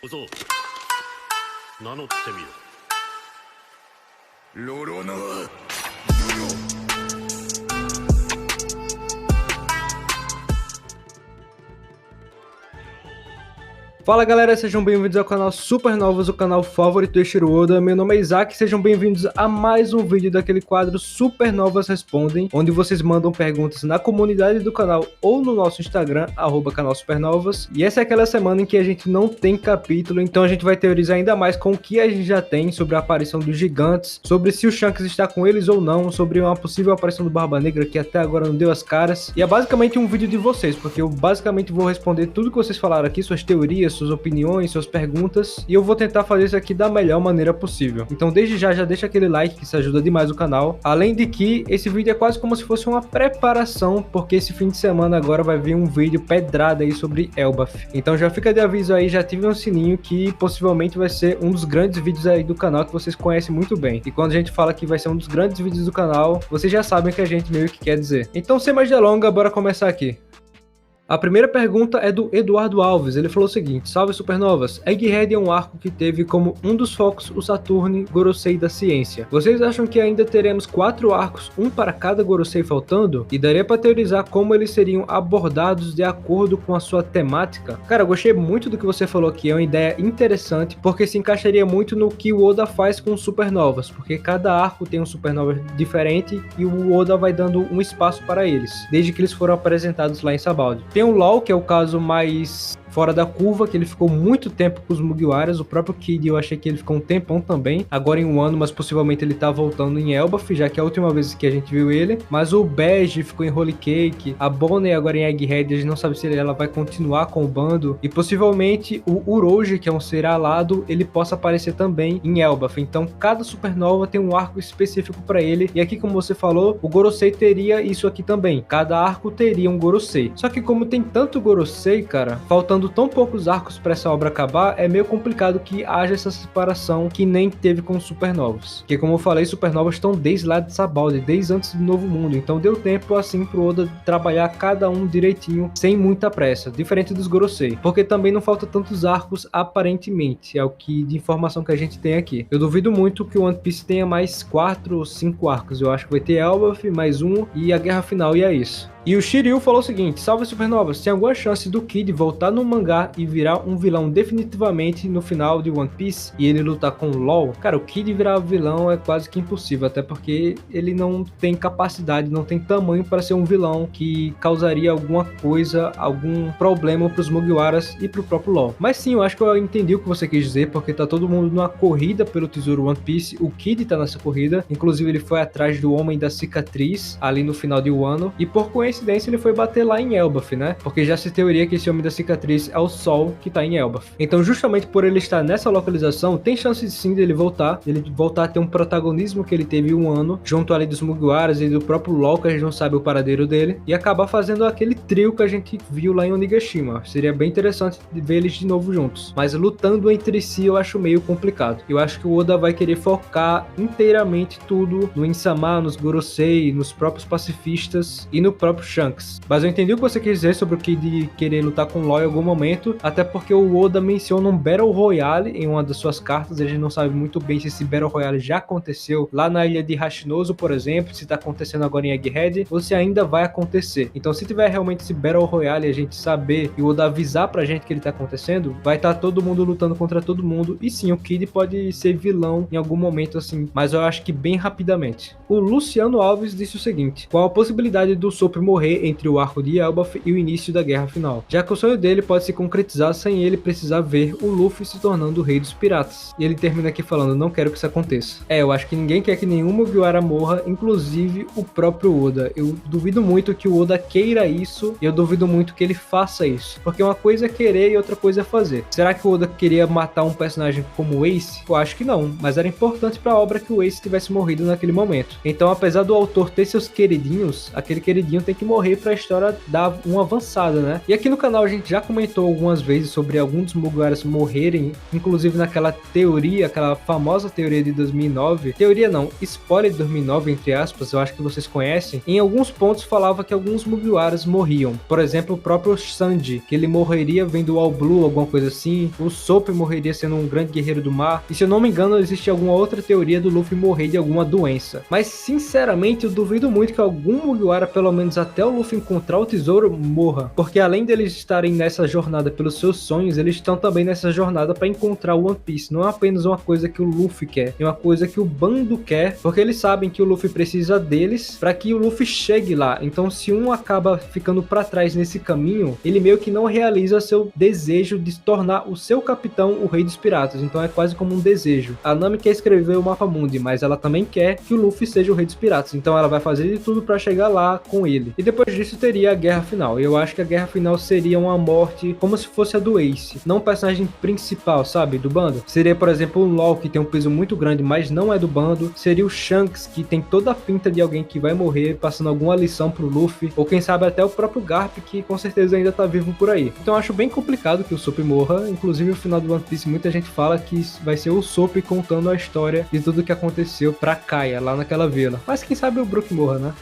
小僧、名乗ってみよ。ロロノア。Fala galera, sejam bem-vindos ao canal Supernovas, o canal favorito do Eiichiro Oda. Meu nome é Isaac, sejam bem-vindos a mais um vídeo daquele quadro Supernovas Respondem, onde vocês mandam perguntas na comunidade do canal ou no nosso Instagram, @canal Supernovas. E essa é aquela semana em que a gente não tem capítulo, então a gente vai teorizar ainda mais com o que a gente já tem sobre a aparição dos gigantes, sobre se o Shanks está com eles ou não, sobre uma possível aparição do Barba Negra que até agora não deu as caras. E é basicamente um vídeo de vocês, porque eu basicamente vou responder tudo que vocês falaram aqui, suas teorias, suas opiniões, suas perguntas, e eu vou tentar fazer isso aqui da melhor maneira possível. Então desde já deixa aquele like que isso ajuda demais o canal, além de que esse vídeo é quase como se fosse uma preparação, porque esse fim de semana agora vai vir um vídeo pedrada aí sobre Elbaf. Então já fica de aviso aí, já ative um sininho que possivelmente vai ser um dos grandes vídeos aí do canal que vocês conhecem muito bem. E quando a gente fala que vai ser um dos grandes vídeos do canal, vocês já sabem o que a gente meio que quer dizer. Então sem mais delongas, bora começar aqui. A primeira pergunta é do Eduardo Alves, ele falou o seguinte: salve Supernovas, Egghead é um arco que teve como um dos focos o Saturne Gorosei da ciência. Vocês acham que ainda teremos 4 arcos, um para cada Gorosei faltando? E daria para teorizar como eles seriam abordados de acordo com a sua temática? Cara, eu gostei muito do que você falou aqui, é uma ideia interessante, porque se encaixaria muito no que o Oda faz com Supernovas, porque cada arco tem um Supernova diferente e o Oda vai dando um espaço para eles, desde que eles foram apresentados lá em Sabaody. Tem o LOL, que é o caso mais fora da curva, que ele ficou muito tempo com os Mugiwaras. O próprio Kid, eu achei que ele ficou um tempão também, agora em um ano, mas possivelmente ele tá voltando em Elbaf, já que é a última vez que a gente viu ele. Mas o Bege ficou em Holy Cake, a Bonnie agora em Egghead, a gente não sabe se ela vai continuar com o bando, e possivelmente o Uroji, que é um ser alado, ele possa aparecer também em Elbaf. Então cada Supernova tem um arco específico para ele, e aqui, como você falou, o Gorosei teria isso aqui também, cada arco teria um Gorosei. Só que como tem tanto Gorosei, cara, faltando tão poucos arcos para essa obra acabar, é meio complicado que haja essa separação que nem teve com Supernovas. Porque, como eu falei, Supernovas estão desde lá de Sabaody, desde antes do Novo Mundo, então deu tempo assim pro Oda trabalhar cada um direitinho, sem muita pressa, diferente dos Gorosei, porque também não falta tantos arcos aparentemente, é o que de informação que a gente tem aqui. Eu duvido muito que o One Piece tenha mais 4 ou 5 arcos, eu acho que vai ter Elbaf, mais um e a Guerra Final, e é isso. E o Shiryu falou o seguinte: salve Supernovas, tem alguma chance do Kid voltar no mangá e virar um vilão definitivamente no final de One Piece e ele lutar com o LOL? Cara, o Kid virar vilão é quase que impossível, até porque ele não tem capacidade, não tem tamanho para ser um vilão que causaria alguma coisa, algum problema para os Mugiwaras e para o próprio LOL. Mas sim, eu acho que eu entendi o que você quis dizer, porque tá todo mundo numa corrida pelo tesouro One Piece, o Kid tá nessa corrida, inclusive ele foi atrás do Homem da Cicatriz ali no final de Wano, e por coincidência ele foi bater lá em Elbaf, né? Porque já se teoria que esse Homem da Cicatriz é o Sol que tá em Elbaf. Então, justamente por ele estar nessa localização, tem chance sim dele voltar a ter um protagonismo que ele teve um ano, junto ali dos Mugiwaras e do próprio LOL, que a gente não sabe o paradeiro dele, e acabar fazendo aquele trio que a gente viu lá em Onigashima. Seria bem interessante ver eles de novo juntos, mas lutando entre si eu acho meio complicado. Eu acho que o Oda vai querer focar inteiramente tudo no Insama, nos Gorosei, nos próprios pacifistas e no próprio Shanks. Mas eu entendi o que você quis dizer sobre o que de querer lutar com o LOL em algum momento, até porque o Oda menciona um Battle Royale em uma das suas cartas. A gente não sabe muito bem se esse Battle Royale já aconteceu lá na ilha de Hashinosu, por exemplo, se tá acontecendo agora em Egghead, ou se ainda vai acontecer. Então, se tiver realmente esse Battle Royale e a gente saber e o Oda avisar pra gente que ele tá acontecendo, vai estar todo mundo lutando contra todo mundo, e sim, o Kid pode ser vilão em algum momento assim, mas eu acho que bem rapidamente. O Luciano Alves disse o seguinte: qual a possibilidade do Sop morrer entre o arco de Elbaf e o início da Guerra Final, já que o sonho dele pode se concretizar sem ele precisar ver o Luffy se tornando o rei dos piratas? E ele termina aqui falando: não quero que isso aconteça. Eu acho que ninguém quer que nenhum Mugiwara morra, inclusive o próprio Oda. Eu duvido muito que o Oda queira isso, e eu duvido muito que ele faça isso, porque uma coisa é querer e outra coisa é fazer. Será que o Oda queria matar um personagem como o Ace? Eu acho que não, mas era importante para a obra que o Ace tivesse morrido naquele momento. Então, apesar do autor ter seus queridinhos, aquele queridinho tem que morrer pra história dar uma avançada, né? E aqui no canal a gente já comentou algumas vezes sobre alguns dos Mugiwaras morrerem, inclusive naquela teoria, aquela famosa teoria de 2009. Teoria não, spoiler de 2009, entre aspas, eu acho que vocês conhecem. Em alguns pontos falava que alguns Mugiwaras morriam. Por exemplo, o próprio Sanji, que ele morreria vendo o All Blue, alguma coisa assim. O Sop morreria sendo um grande guerreiro do mar. E se eu não me engano, existe alguma outra teoria do Luffy morrer de alguma doença. Mas sinceramente, eu duvido muito que algum Mugiwara, pelo menos até o Luffy encontrar o tesouro, morra. Porque além deles estarem nessa jornada pelos seus sonhos, eles estão também nessa jornada para encontrar o One Piece. Não é apenas uma coisa que o Luffy quer, é uma coisa que o bando quer, porque eles sabem que o Luffy precisa deles para que o Luffy chegue lá. Então se um acaba ficando para trás nesse caminho, ele meio que não realiza seu desejo de se tornar o seu capitão, o rei dos piratas. Então é quase como um desejo. A Nami quer escrever o Mapa Mundi, mas ela também quer que o Luffy seja o rei dos piratas. Então ela vai fazer de tudo para chegar lá com ele. E depois disso teria a guerra final. E eu acho que a guerra final seria uma morte como se fosse a do Ace, não o personagem principal, sabe, do bando. Seria, por exemplo, o Law, que tem um peso muito grande, mas não é do bando. Seria o Shanks, que tem toda a pinta de alguém que vai morrer, passando alguma lição pro Luffy. Ou quem sabe até o próprio Garp, que com certeza ainda tá vivo por aí. Então eu acho bem complicado que o Sop morra. Inclusive no final do One Piece muita gente fala que vai ser o Sop contando a história de tudo que aconteceu pra Kaia, lá naquela vila. Mas quem sabe o Brook morra, né?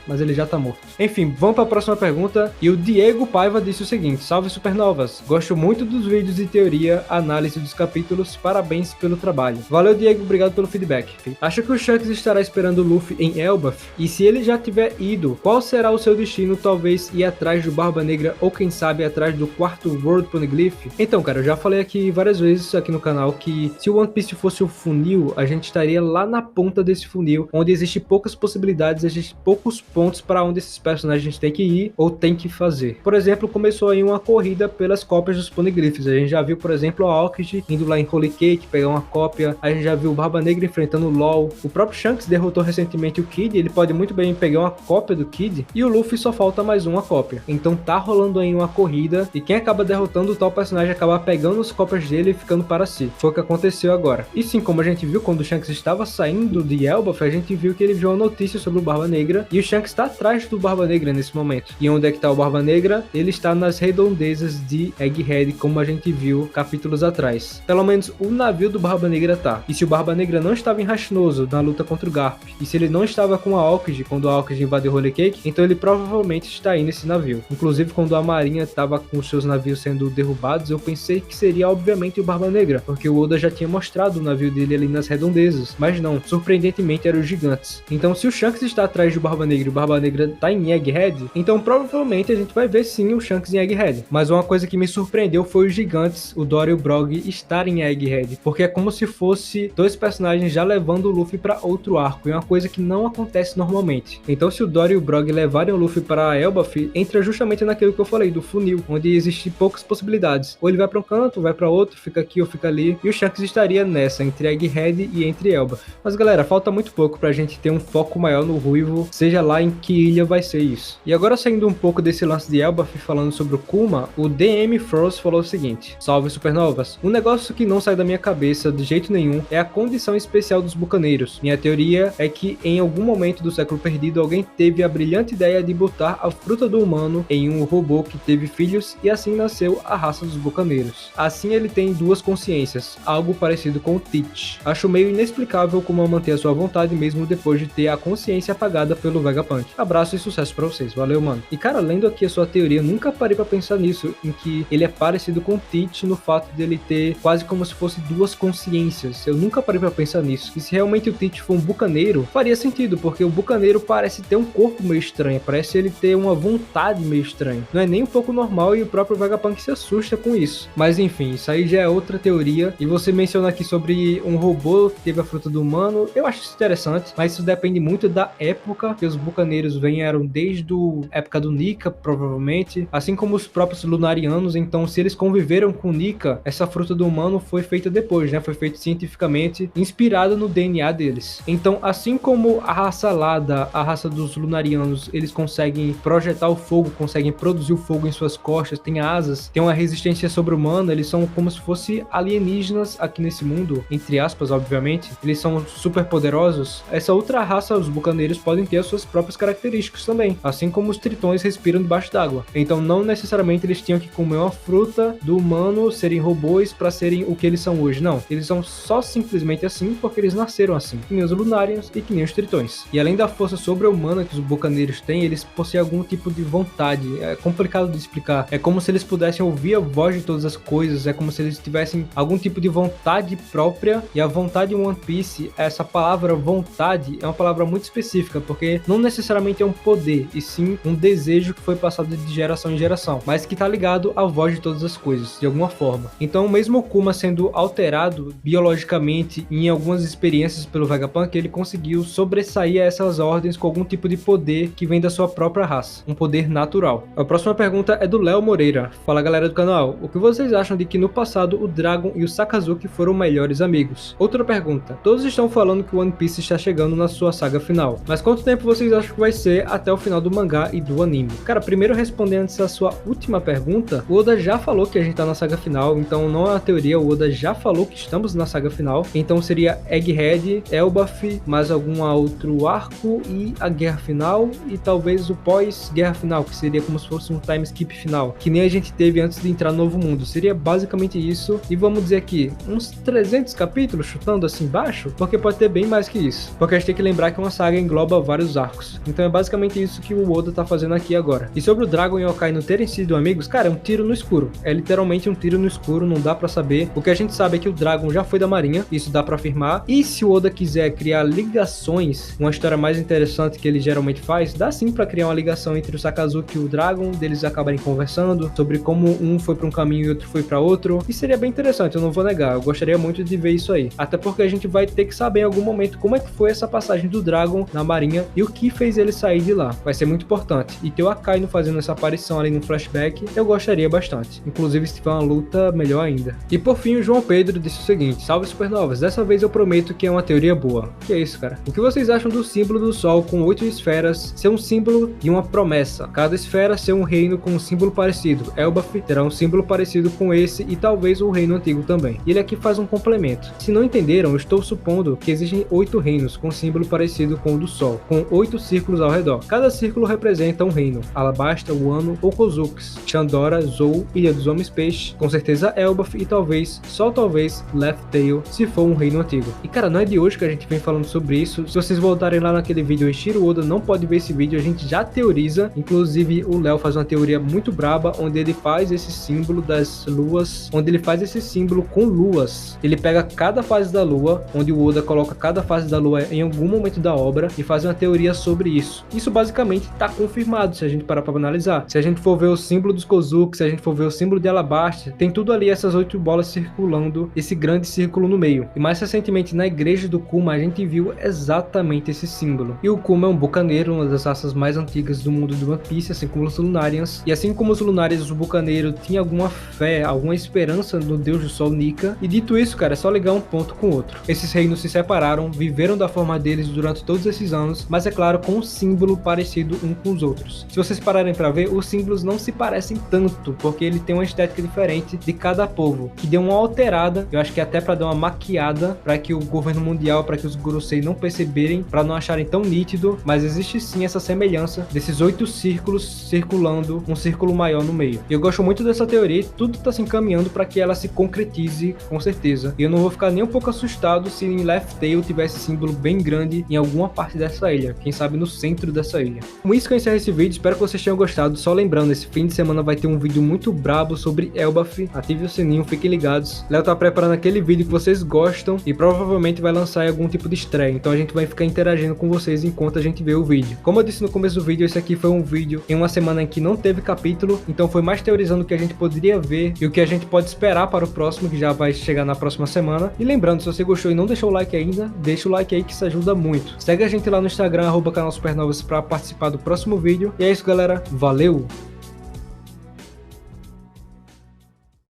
Mas ele já tá morto. Enfim, vamos para a próxima pergunta. E o Diego Paiva disse o seguinte: salve supernovas, gosto muito dos vídeos de teoria, análise dos capítulos, parabéns pelo trabalho. Valeu, Diego, obrigado pelo feedback. Acho que o Shanks estará esperando o Luffy em Elbaf? E se ele já tiver ido, qual será o seu destino? Talvez ir atrás do Barba Negra ou quem sabe atrás do quarto World Poneglyph? Então, cara, eu já falei aqui várias vezes aqui no canal que se o One Piece fosse o funil, a gente estaria lá na ponta desse funil, onde existe poucas possibilidades, existe poucos pontos para onde esses personagens têm que ir ou têm que fazer. Por exemplo, começou aí uma corrida pelas cópias dos Poneglyphs. A gente já viu, por exemplo, a Aokiji indo lá em Holy Cake pegar uma cópia. A gente já viu o Barba Negra enfrentando o LOL. O próprio Shanks derrotou recentemente o Kid. Ele pode muito bem pegar uma cópia do Kid. E o Luffy só falta mais uma cópia. Então tá rolando aí uma corrida. E quem acaba derrotando o tal personagem acaba pegando as cópias dele e ficando para si. Foi o que aconteceu agora. E sim, como a gente viu quando o Shanks estava saindo de Elbaf, a gente viu que ele viu uma notícia sobre o Barba Negra. E o Shanks está atrás do Barba Negra nesse momento. E onde é que tá o Barba Negra? Ele está nas redondezas de Egghead, como a gente viu capítulos atrás. Pelo menos o navio do Barba Negra tá. E se o Barba Negra não estava em Rashnozo na luta contra o Garp, e se ele não estava com a Aokiji quando a Aokiji invadiu Holy Cake, então ele provavelmente está aí nesse navio. Inclusive, quando a Marinha estava com os seus navios sendo derrubados, eu pensei que seria obviamente o Barba Negra, porque o Oda já tinha mostrado o navio dele ali nas redondezas. Mas não, surpreendentemente eram os gigantes. Então se o Shanks está atrás do Barba Negra e o Barba Negra tá em Egghead, então provavelmente a gente vai ver sim o Shanks em Egghead. Mas uma coisa que me surpreendeu foi os gigantes, o Dory e o Brog, estarem em Egghead, porque é como se fosse dois personagens já levando o Luffy para outro arco, e é uma coisa que não acontece normalmente. Então se o Dory e o Brog levarem o Luffy para Elbaf, entra justamente naquilo que eu falei, do funil, onde existem poucas possibilidades. Ou ele vai para um canto, vai para outro, fica aqui ou fica ali, e o Shanks estaria nessa, entre Egghead e entre Elbaf. Mas galera, falta muito pouco pra gente ter um foco maior no Ruivo, seja lá em que ilha vai ser isso. E agora saindo um pouco desse lance de Elbaf, falando sobre o Kuma, o DM Frost falou o seguinte: salve supernovas, um negócio que não sai da minha cabeça de jeito nenhum é a condição especial dos bucaneiros. Minha teoria é que em algum momento do século perdido alguém teve a brilhante ideia de botar a fruta do humano em um robô que teve filhos e assim nasceu a raça dos bucaneiros. Assim ele tem duas consciências, algo parecido com o Teach. Acho meio inexplicável como manter a sua vontade mesmo depois de ter a consciência apagada pelo Vegapunk. Abraço e sucesso pra vocês, valeu mano. E cara, lendo aqui a sua teoria, eu nunca parei pra pensar nisso, em que ele é parecido com o Teach no fato dele ter quase como se fosse duas consciências. Eu nunca parei pra pensar nisso. E se realmente o Teach for um bucaneiro, faria sentido, porque o bucaneiro parece ter um corpo meio estranho, parece ele ter uma vontade meio estranha. Não é nem um pouco normal e o próprio Vegapunk se assusta com isso. Mas enfim, isso aí já é outra teoria. E você menciona aqui sobre um robô que teve a fruta do humano, eu acho isso interessante, mas isso depende muito da época que os bucaneiros vieram desde a época do Nika, provavelmente, assim como os próprios Lunarianos. Então se eles conviveram com Nika, essa fruta do humano foi feita depois, né? Foi feita cientificamente, inspirada no DNA deles. Então assim como a raça Lada, a raça dos Lunarianos, eles conseguem projetar o fogo, conseguem produzir o fogo em suas costas, tem asas, tem uma resistência sobre-humana, eles são como se fossem alienígenas aqui nesse mundo, entre aspas, obviamente. Eles são super poderosos. Essa outra raça, os bucaneiros, podem ter as suas próprias próprias características também, assim como os tritões respiram debaixo d'água. Então não necessariamente eles tinham que comer uma fruta do humano, serem robôs para serem o que eles são hoje, não. Eles são só simplesmente assim porque eles nasceram assim, que nem os Lunarians e que nem os tritões. E além da força sobre-humana que os bucaneiros têm, eles possuem algum tipo de vontade. É complicado de explicar. É como se eles pudessem ouvir a voz de todas as coisas, é como se eles tivessem algum tipo de vontade própria, e a vontade em One Piece, essa palavra vontade é uma palavra muito específica, porque não necessariamente é um poder, e sim um desejo que foi passado de geração em geração, mas que tá ligado à voz de todas as coisas, de alguma forma. Então, mesmo o Kuma sendo alterado biologicamente em algumas experiências pelo Vegapunk, ele conseguiu sobressair a essas ordens com algum tipo de poder que vem da sua própria raça, um poder natural. A próxima pergunta é do Léo Moreira. Fala, galera do canal, o que vocês acham de que no passado o Dragon e o Sakazuki foram melhores amigos? Outra pergunta, todos estão falando que o One Piece está chegando na sua saga final, mas quanto tempo vocês acham que vai ser até o final do mangá e do anime? Cara, primeiro respondendo essa sua última pergunta, o Oda já falou que a gente tá na saga final, então não é uma teoria, o Oda já falou que estamos na saga final, então seria Egghead, Elbaf, mais algum outro arco e a guerra final, e talvez o pós-guerra final, que seria como se fosse um time skip final, que nem a gente teve antes de entrar no Novo Mundo. Seria basicamente isso, e vamos dizer aqui, uns 300 capítulos, chutando assim baixo, porque pode ter bem mais que isso, porque a gente tem que lembrar que uma saga engloba vários arcos, então é basicamente isso que o Oda tá fazendo aqui agora. E sobre o Dragon e o Okainu terem sido amigos, cara, é um tiro no escuro, é literalmente um tiro no escuro, não dá pra saber. O que a gente sabe é que o Dragon já foi da marinha, isso dá pra afirmar, e se o Oda quiser criar ligações, uma história mais interessante que ele geralmente faz, dá sim pra criar uma ligação entre o Sakazuki e o Dragon, deles acabarem conversando sobre como um foi pra um caminho e outro foi pra outro, e seria bem interessante, eu não vou negar, eu gostaria muito de ver isso aí, até porque a gente vai ter que saber em algum momento como é que foi essa passagem do Dragon na marinha e o que fez ele sair de lá, vai ser muito importante, e ter o Akainu fazendo essa aparição ali no flashback, eu gostaria bastante, inclusive se tiver uma luta, melhor ainda. E por fim, o João Pedro disse o seguinte: salve supernovas, dessa vez eu prometo que é uma teoria boa. Que é isso, cara? O que vocês acham do símbolo do Sol com 8 esferas ser um símbolo de uma promessa? Cada esfera ser um reino com um símbolo parecido. Elbaf terá um símbolo parecido com esse e talvez o reino antigo também. E ele aqui faz um complemento. Se não entenderam, eu estou supondo que existem 8 reinos com símbolo parecido com o do Sol, com 8 círculos ao redor. Cada círculo representa um reino. Alabasta, Wano ou Kozux, Chandora, Zou, Ilha dos Homens Peixe, com certeza Elbaf e talvez, só talvez, Laugh Tale, se for um reino antigo. E cara, não é de hoje que a gente vem falando sobre isso. Se vocês voltarem lá naquele vídeo, o Eiichiro Oda não pode ver esse vídeo, a gente já teoriza. Inclusive o Léo faz uma teoria muito braba, onde ele faz esse símbolo das luas, onde ele faz esse símbolo com luas. Ele pega cada fase da lua, onde o Oda coloca cada fase da lua em algum momento da obra e faz uma teoria sobre isso. Isso basicamente tá confirmado se a gente parar pra analisar. Se a gente for ver o símbolo dos Kozuki, se a gente for ver o símbolo de Alabasta, tem tudo ali, essas 8 bolas circulando, esse grande círculo no meio. E mais recentemente na igreja do Kuma a gente viu exatamente esse símbolo. E o Kuma é um bucaneiro, uma das raças mais antigas do mundo do One Piece, assim como os Lunarians. E assim como os Lunarians, o bucaneiro tinha alguma fé, alguma esperança no deus do sol Nika. E dito isso, cara, é só ligar um ponto com o outro. Esses reinos se separaram, viveram da forma deles durante todos esses anos, mas é claro, com um símbolo parecido um com os outros. Se vocês pararem para ver, os símbolos não se parecem tanto, porque ele tem uma estética diferente de cada povo, que deu uma alterada, eu acho que até para dar uma maquiada, para que o governo mundial, para que os Gorosei não perceberem, para não acharem tão nítido, mas existe sim essa semelhança desses 8 círculos circulando, um círculo maior no meio. E eu gosto muito dessa teoria, tudo tá se encaminhando para que ela se concretize, com certeza. E eu não vou ficar nem um pouco assustado se em Laugh Tale tivesse símbolo bem grande em alguma parte dessa ilha, quem sabe no centro dessa ilha. Com isso que eu encerro esse vídeo, espero que vocês tenham gostado. Só lembrando, esse fim de semana vai ter um vídeo muito brabo sobre Elbaf, ative o sininho, fiquem ligados. Léo tá preparando aquele vídeo que vocês gostam e provavelmente vai lançar em algum tipo de estreia, então a gente vai ficar interagindo com vocês enquanto a gente vê o vídeo. Como eu disse no começo do vídeo, esse aqui foi um vídeo em uma semana em que não teve capítulo, então foi mais teorizando o que a gente poderia ver e o que a gente pode esperar para o próximo, que já vai chegar na próxima semana. E lembrando, se você gostou e não deixou o like ainda, deixa o like aí que isso ajuda muito. Segue a gente lá no Instagram, @canal Supernovas, para participar do próximo vídeo. E é isso, galera. Valeu!